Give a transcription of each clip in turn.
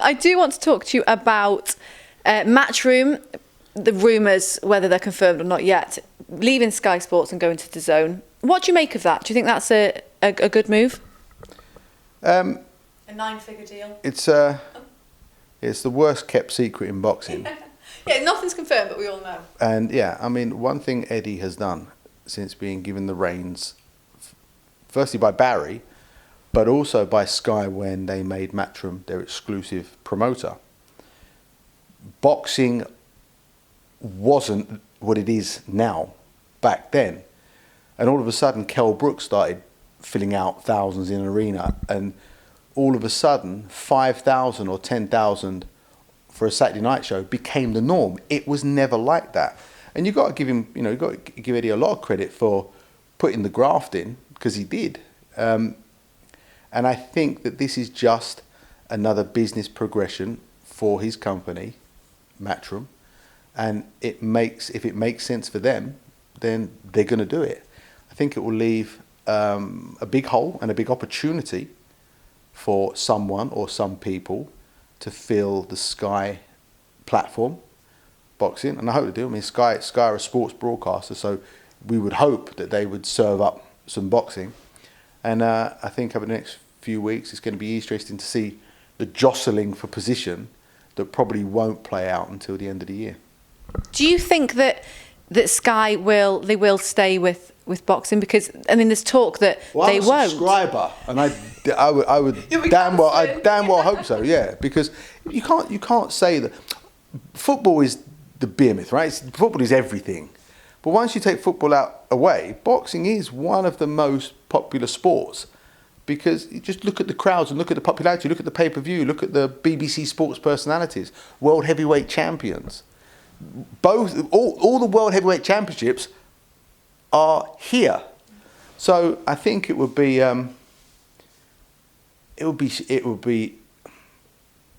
I do want to talk to you about Matchroom, the rumours, whether they're confirmed or not yet, leaving Sky Sports and going to DAZN. What do you make of that? Do you think that's a good move? A 9-figure deal. It's the worst kept secret in boxing. Yeah, nothing's confirmed, but we all know. And yeah, I mean, one thing Eddie has done since being given the reins, firstly by Barry, but also by Sky when they made Matchroom their exclusive promoter. Boxing wasn't what it is now back then. And all of a sudden, Kell Brook started filling out thousands in an arena, and all of a sudden, 5,000 or 10,000 for a Saturday night show became the norm. It was never like that. And you've got to give him, you've got to give Eddie a lot of credit for putting the graft in, because he did. And I think that this is just another business progression for his company, Matchroom. And if it makes sense for them, then they're going to do it. I think it will leave a big hole and a big opportunity for someone or some people to fill the Sky platform, boxing, and I hope they do. I mean, Sky are a sports broadcaster, so we would hope that they would serve up some boxing. And I think over the next few weeks, it's going to be interesting to see the jostling for position that probably won't play out until the end of the year. Do you think that Sky will stay with boxing? Because I mean, there's talk that they won't. I'm a subscriber, and I would damn well hope so. Yeah, because you can't say that football is the behemoth, right? Football is everything. But once you take football away, boxing is one of the most popular sports, because you just look at the crowds and look at the popularity, look at the pay-per-view, look at the BBC sports personalities, world heavyweight champions. All the world heavyweight championships are here. So I think it would be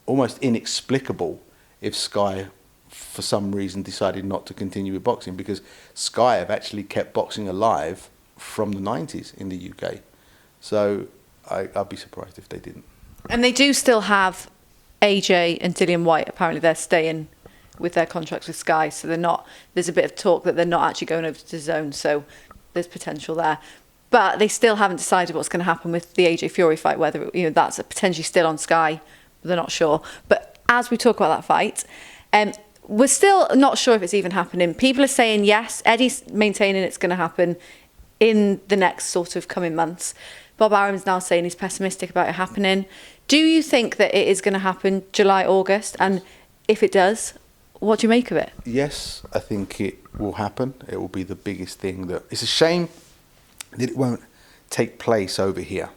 almost inexplicable if Sky for some reason decided not to continue with boxing, because Sky have actually kept boxing alive from the 90s in the UK. So I'd be surprised if they didn't. And they do still have AJ and Dillian White. Apparently they're staying with their contracts with Sky, so they're not. There's a bit of talk that they're not actually going over to DAZN, so there's potential there. But they still haven't decided what's going to happen with the AJ Fury fight, whether that's potentially still on Sky. They're not sure. But as we talk about that fight, we're still not sure if it's even happening. People are saying yes. Eddie's maintaining it's going to happen in the next sort of coming months. Bob Arum's now saying he's pessimistic about it happening. Do you think that it is going to happen July, August? And if it does, what do you make of it? Yes, I think it will happen. It will be the biggest thing. It's a shame that it won't take place over here.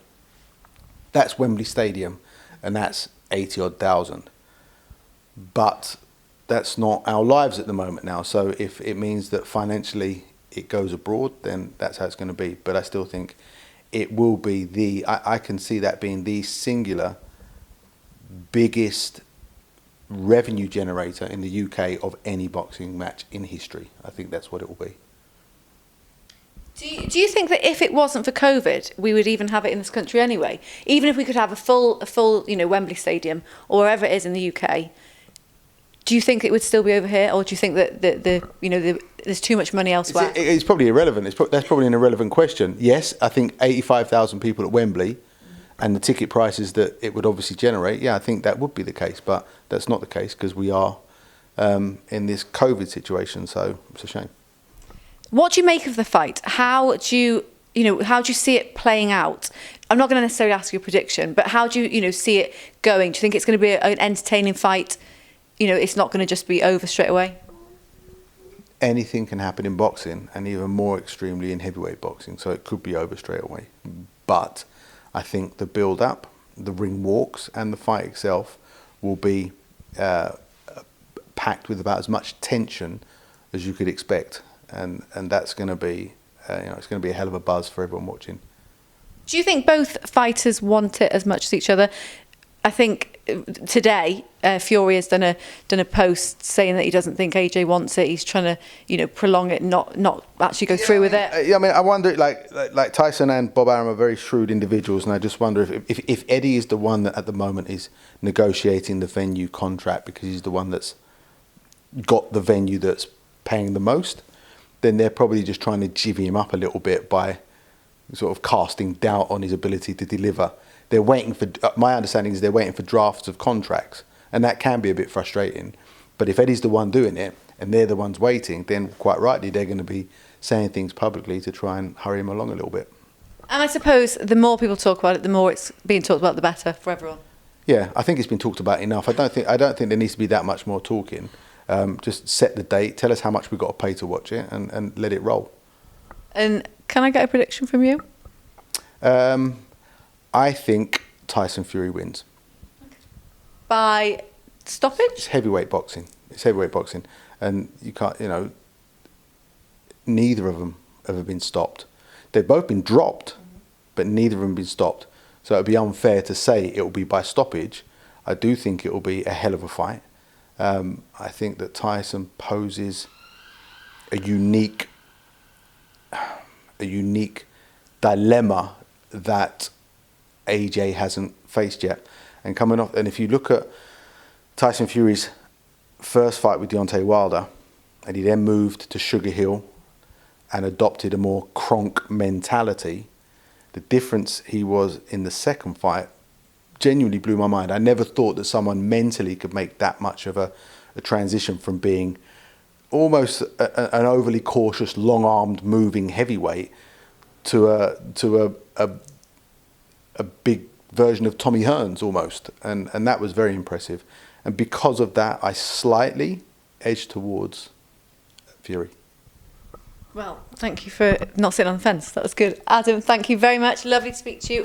That's Wembley Stadium, and that's 80-odd thousand. But that's not our lives at the moment now. So if it means that financially it goes abroad, then that's how it's going to be. But I still think it will be I can see that being the singular biggest revenue generator in the UK of any boxing match in history. I think that's what it will be. Do you think that if it wasn't for COVID, we would even have it in this country anyway? Even if we could have a full Wembley Stadium or wherever it is in the UK, do you think it would still be over here, or do you think that there's too much money elsewhere? It's probably irrelevant. That's probably an irrelevant question. Yes, I think 85,000 people at Wembley, and the ticket prices that it would obviously generate. Yeah, I think that would be the case, but that's not the case because we are in this COVID situation. So it's a shame. What do you make of the fight? How do you see it playing out? I'm not going to necessarily ask you a prediction, but how do you see it going? Do you think it's going to be an entertaining fight? It's not going to just be over straight away? Anything can happen in boxing, and even more extremely in heavyweight boxing, so it could be over straight away. But I think the build-up, the ring walks, and the fight itself will be packed with about as much tension as you could expect, and that's going to be, it's going to be a hell of a buzz for everyone watching. Do you think both fighters want it as much as each other? I think today, Fury has done a post saying that he doesn't think AJ wants it. He's trying to, prolong it, not actually go through with it. Yeah, I mean, I wonder, like Tyson and Bob Arum are very shrewd individuals, and I just wonder if Eddie is the one that at the moment is negotiating the venue contract because he's the one that's got the venue that's paying the most, then they're probably just trying to jivvy him up a little bit by sort of casting doubt on his ability to deliver. They're waiting for, my understanding is they're waiting for drafts of contracts, and that can be a bit frustrating. But if Eddie's the one doing it and they're the ones waiting, then quite rightly they're going to be saying things publicly to try and hurry him along a little bit. And I suppose the more people talk about it, the more it's being talked about, the better for everyone. Yeah, I think it's been talked about enough. I don't think there needs to be that much more talking. Just set the date, tell us how much we've got to pay to watch it, and let it roll. And can I get a prediction from you? I think Tyson Fury wins. By stoppage? It's heavyweight boxing. And you can't, neither of them have been stopped. They've both been dropped, but neither of them have been stopped. So it'd be unfair to say it will be by stoppage. I do think it will be a hell of a fight. I think that Tyson poses a unique dilemma that AJ hasn't faced yet. And if you look at Tyson Fury's first fight with Deontay Wilder, and he then moved to Sugar Hill and adopted a more Kronk mentality, the difference he was in the second fight genuinely blew my mind. I never thought that someone mentally could make that much of a transition from being almost an overly cautious, long-armed, moving heavyweight to a big version of Tommy Hearns almost, and that was very impressive. And because of that, I slightly edged towards Fury. Well, thank you for not sitting on the fence. That was good. Adam, thank you very much. Lovely to speak to you.